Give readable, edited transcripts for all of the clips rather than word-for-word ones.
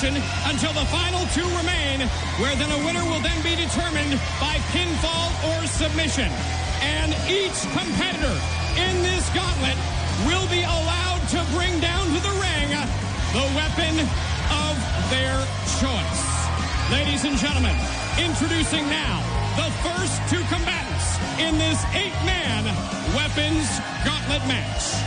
action until the final two remain, where then a winner will then be determined by pinfall or submission. And each competitor in this gauntlet will be allowed to bring down to the ring the weapon of their choice. Ladies and gentlemen, introducing now the first two combatants in this 8-man weapons gauntlet match.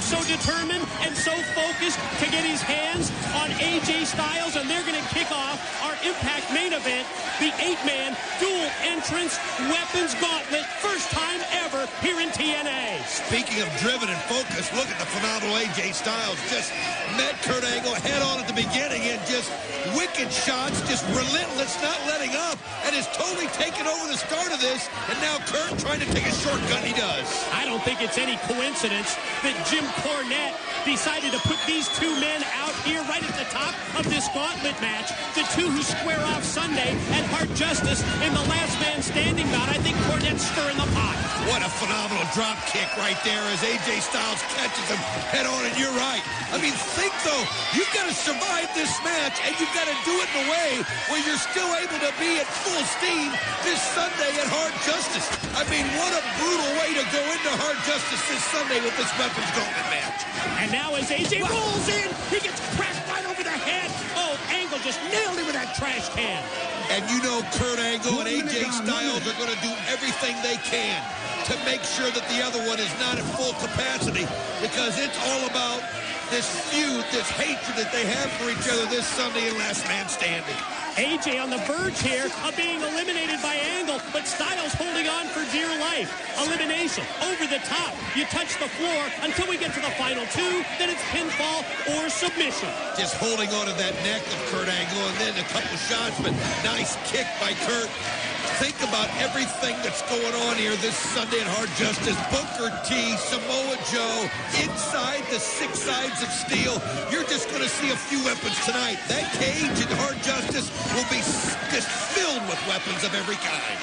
So determined and so focused to get his hands on AJ Styles, and they're going to kick off our Impact main event, the 8-man dual entrance weapons gauntlet, first time ever here in TNA. Speaking of driven and focused, look at the phenomenal AJ Styles. Just met Kurt Angle head on at the beginning and just wicked shots, just relentless, not letting up, and has totally taken over the start of this, and now Kurt trying to take a shortcut, and he does. I don't think it's any coincidence that Jim Cornette decided to put these two men out here right at the top of this gauntlet match. The two who square off Sunday at Hard Justice in the last man standing bout. I think Cornette's stirring the pot. What a phenomenal drop kick right there as AJ Styles catches him head on, and you're right. I mean, think though, you've got to survive this match, and you've got to do it in a way where you're still able to be at full steam this Sunday at Hard Justice. I mean, what a brutal way to go into Hard Justice this Sunday with this weapons gauntlet match. And now as AJ rolls in, he gets cracked right over the head. Oh, Angle just nailed him with that trash can. And you know Kurt Angle and AJ Styles are going to do everything they can to make sure that the other one is not at full capacity, because it's all about this feud, this hatred that they have for each other this Sunday in Last Man Standing. AJ on the verge here of being eliminated by Angle, but Styles holding on for dear life. Elimination, over the top. You touch the floor until we get to the final two, then it's pinfall or submission. Just holding on to that neck of Kurt Angle, and then a couple shots, but nice kick by Kurt. Think about everything that's going on here this Sunday at Hard Justice. Booker T, Samoa Joe, inside the 6 sides of steel. You're just going to see a few weapons tonight. That cage at Hard Justice will be just filled with weapons of every kind.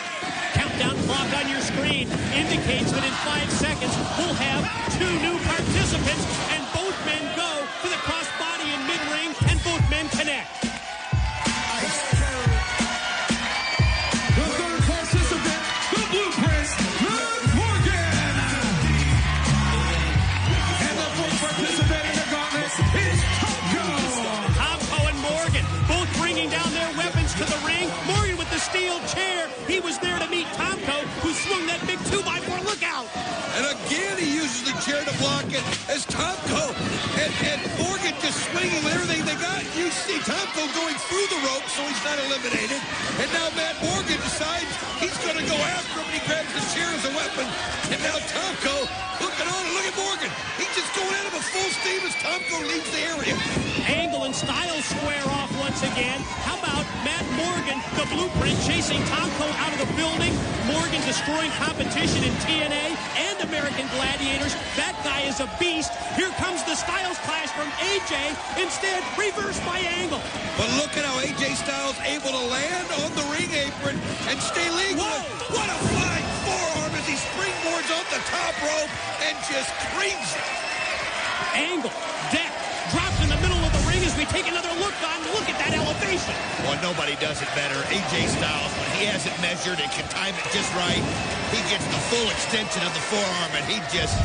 Countdown clock on your screen indicates that in 5 seconds we'll have 2 new participants, and both men go to the crossbody in mid-ring, and both men connect. Steel chair. He was there to meet Tomko, who swung that big 2x4. Look out! And again, he uses the chair to block it as Tomko and Morgan just swinging with everything they got. You see Tomko going through the rope, so he's not eliminated. And now Matt Morgan decides he's going to go after him, and he grabs the chair as a weapon. And now Tomko looking on, and look at Morgan. He's just going at him at full steam as Tomko leaves the area. Angle and Styles square off once again. How about Matt Morgan, the blueprint, chasing Tomko out of the building? Morgan destroying competition in TNA and American Gladiators. That guy is a beast. Here comes the Styles clash from AJ. Instead, reversed by Angle. But look at how AJ Styles able to land on the ring apron and stay legal. Whoa. What a flying forearm as he springboards off the top rope and just creams it. Angle, deck, dropped in the middle of the ring as we take another look on. Look at that elevation. Well, nobody does it better. AJ Styles, when he has it measured and can time it just right, he gets the full extension of the forearm, and he just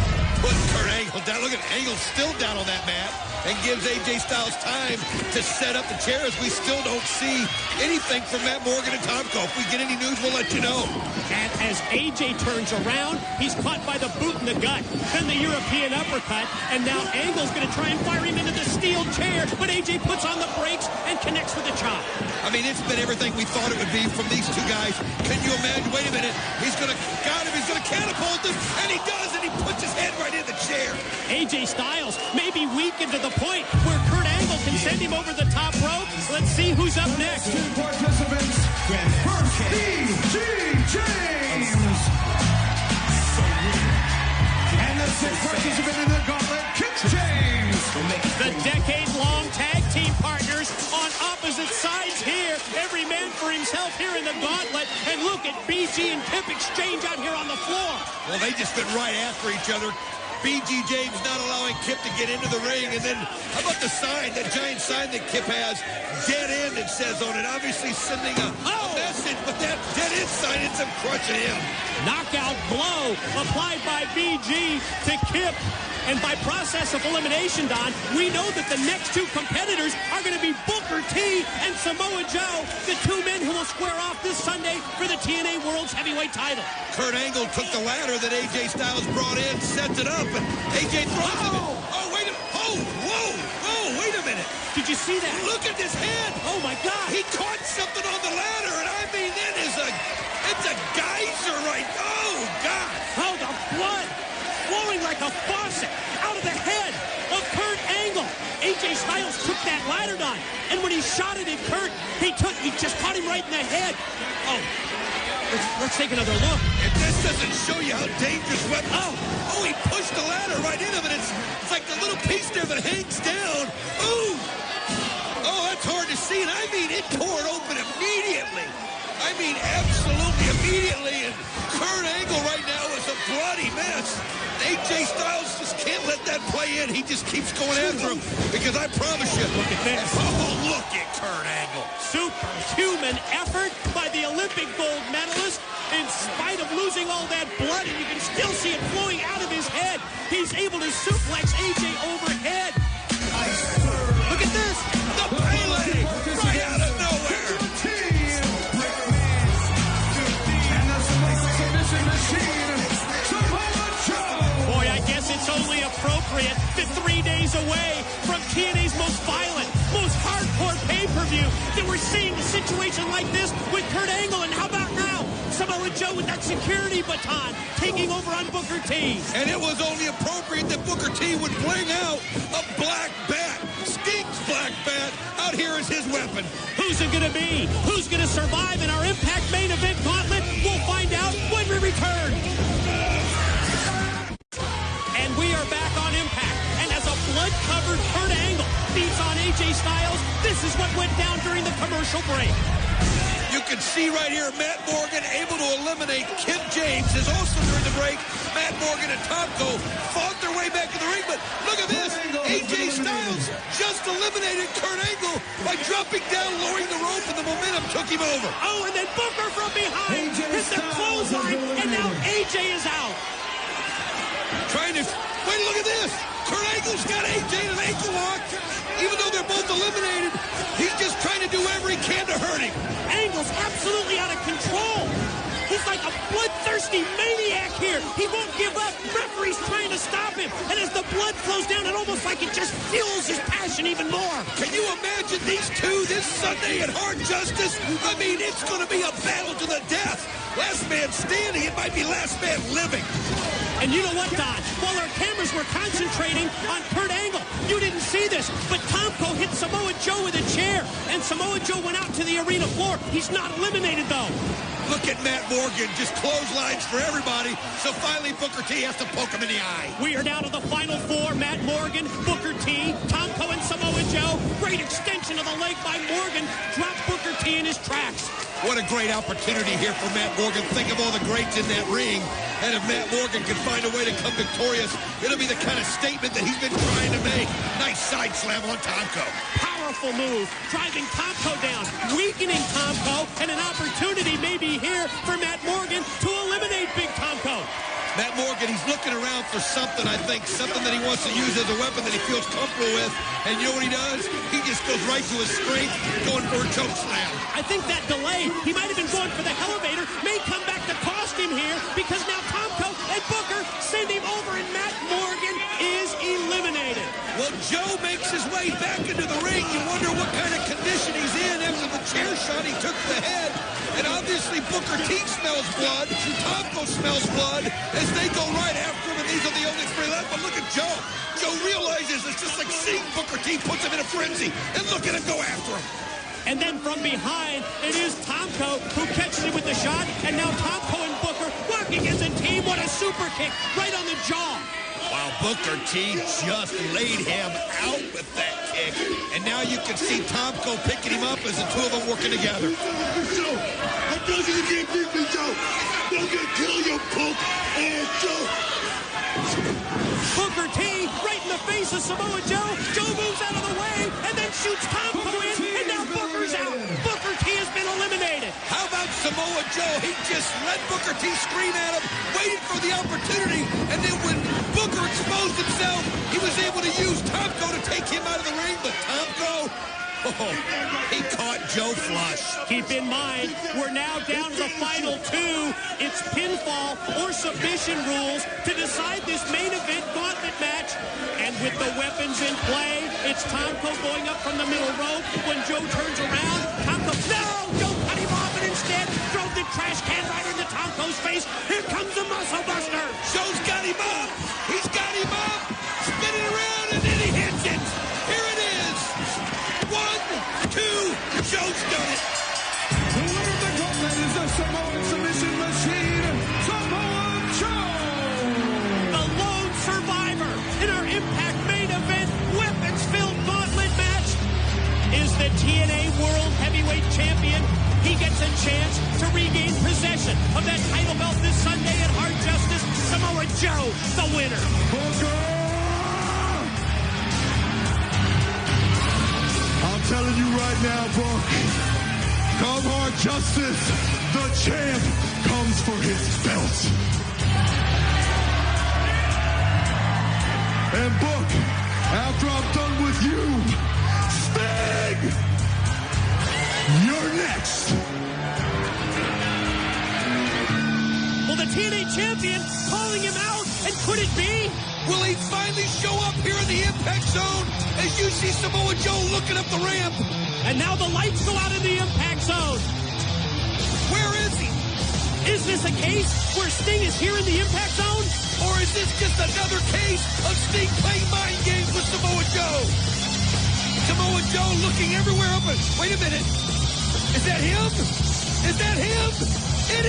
put Kurt Angle down. Look at Angle still down on that mat, and gives AJ Styles time to set up the chairs. We still don't see anything from Matt Morgan and Tomko. If we get any news, we'll let you know. And as AJ turns around, he's caught by the boot in the gut, then the European uppercut, and now Angle's going to try and fire him into the steel chair, but AJ puts on the brakes and connects with the chop. I mean, it's been everything we thought it would be from these two guys. Can you imagine? Wait a minute. He's going to catapult him, and he does, and he AJ Styles may be weakened to the point where Kurt Angle can send him over the top rope. Let's see who's up next. Two participants. First, B.G. James. And the sixth participant in the Gauntlet, Kip James. The decade-long tag team partners on opposite sides here. Every man for himself here in the Gauntlet. And look at BG and Kip exchange out here on the floor. Well, they just been right after each other. B.G. James not allowing Kip to get into the ring. And then, how about the sign, that giant sign that Kip has? Dead end, it says on it. Obviously sending a message, but that dead end sign ends up crushing him. Knockout blow applied by BG to Kip. And by process of elimination, Don, we know that the next two competitors are going to be Booker T and Samoa Joe, the two men who will square off this Sunday for the TNA World's Heavyweight title. Kurt Angle took the ladder that AJ Styles brought in, sets it up, and AJ throws him in. Oh, wait a minute. Oh, whoa, wait a minute. Did you see that? Look at his head. Oh, my God. He caught something on the ladder, and I mean, it's a geyser right. Oh, God. Oh, the blood flowing like a faucet out of the head of Kurt Angle. AJ Styles took that ladder, Don, and when he shot it at Kurt, he just caught him right in the head. Oh, let's take another look. If this doesn't show you how dangerous weapons. Oh, he pushed the ladder right into him, and it's like the little piece there that hangs down. Ooh. Oh, that's hard to see, and I mean, it tore it open immediately. I mean, absolutely immediately, and Kurt Angle right now is a bloody mess. AJ Styles just can't let that play in. He just keeps going after him, because I promise you. Look at this. Oh, look at Kurt Angle. Superhuman effort by the Olympic gold medalist. In spite of losing all that blood, and you can still see it flowing out of his head, he's able to suplex AJ overhead. Look at this. The Pele right out of nowhere. And the Samoa submission machine, Samoa Joe. Boy, I guess it's only appropriate that 3 days away from TNA's most violent, most hardcore pay-per-view that we're seeing a situation like this with Kurt Angle. And how about now? Samoa Joe with that security baton taking over on Booker T. And it was only appropriate that Booker T would bring out a black bat. Sting's black bat out here as his weapon. Who's it going to be? Who's going to survive in our Impact main event gauntlet? We'll find out when we return. And we are back on Impact. And as a blood-covered Kurt Angle beats on AJ Styles, this is what went down during the commercial break. You can see right here, Matt Morgan able to eliminate Kip James. Is also during the break, Matt Morgan and Tomko fought their way back to the ring. But look at this. AJ Styles just eliminated Kurt Angle by dropping down, lowering the rope, and the momentum took him over. Oh, and then Booker from behind hit the clothesline, and now AJ is out. Trying to... Wait, look at this. Kurt Angle's got AJ in an ankle lock. Even though they're both eliminated, he's just trying to do whatever he can to hurt him. Angle's absolutely out of control. He's like a bloodthirsty maniac here. He won't give up. Referee's trying to stop him. And as the blood flows down, it almost like it just fuels his passion even more. Can you imagine these two this Sunday at Hard Justice? I mean, it's going to be a battle to the death. Last man standing, it might be last man living. And you know what, Don? While our cameras were concentrating on Kurt Angle, you didn't see this, but Tomko hit Samoa Joe with a chair, and Samoa Joe went out to the arena floor. He's not eliminated, though. Look at Matt Morgan, just clotheslines for everybody, so finally Booker T has to poke him in the eye. We are down to the final four. Matt Morgan, Booker T, Tomko, and Samoa Joe. Great extension of the leg by Morgan. Dropped Booker T in his tracks. What a great opportunity here for Matt Morgan. Think of all the greats in that ring. And if Matt Morgan can find a way to come victorious, it'll be the kind of statement that he's been trying to make. Nice side slam on Tomko. Powerful move, driving Tomko down, weakening Tomko, and an opportunity may be here for Matt Morgan to eliminate Big Tomko. Matt Morgan, he's looking around for something, I think, something that he wants to use as a weapon that he feels comfortable with. And you know what he does? He just goes right to his strength, going for a choke slam. I think that delay, he might have been going for the elevator, may come back to cost him here, because now Tomko and Booker send him over, and Matt Morgan is eliminated. Well, Joe makes his way back into the ring. You wonder what kind of condition he's in after the chair shot he took to the head. And obviously Booker T smells blood. Tomko smells blood as they go right after him, and these are the only three left. But look at Joe. Joe Joe realizes it's just like seeing Booker T puts him in a frenzy. And look at him go after him. And then from behind, it is Tomko who catches him with the shot. And now Tomko and Booker working as a team. What a super kick right on the jaw. Wow, Booker T just laid him out with that kick. And now you can see Tomko picking him up as the two of them working together. Joe, I told you can't beat me, Joe. They're going to kill you, punk ass Joe. Booker T right in the face of Samoa Joe. Joe moves out of the way and then shoots Tomko in. And now Booker's out. Booker T has been eliminated. How about Samoa Joe? He just let Booker T scream at him, waited for the opportunity, and then when Booker exposed himself, he was able to use Tomko to take him out of the ring, but Tomko, he caught Joe flush. Keep in mind, we're now down to the final two. It's pinfall or submission rules to decide this main event gauntlet match. And with the weapons in play, it's Tomko going up from the middle rope. When Joe turns around, Tomko, no! Joe cut him off and instead throws the trash can right into Tomko's face. Here comes the Muscle Buster. Joe's got him up. He's got him up. Spinning around, and then he hits it. Here it is. 1, 2, Joe's done it. The winner of the gauntlet is the Samoan submission machine, Samoa Joe. The lone survivor in our Impact main event weapons-filled gauntlet match is the TNA World Heavyweight Champion. He gets a chance to regain possession of that title belt this Sunday at Hard Justice. Samoa Joe, the winner. Booker! I'm telling you right now, Book, come Hard Justice, the champ comes for his belt. And Book, after I'm done with you, Sting, you're next. Well, the TNA champion calling him out, and could it be? Will he finally show up here in the Impact Zone as you see Samoa Joe looking up the ramp? And now the lights go out in the Impact Zone. Where is he? Is this a case where Sting is here in the Impact Zone? Or is this just another case of Sting playing mind games with Samoa Joe? Samoa Joe looking everywhere up. Wait a minute. Is that him? Is that him? It is.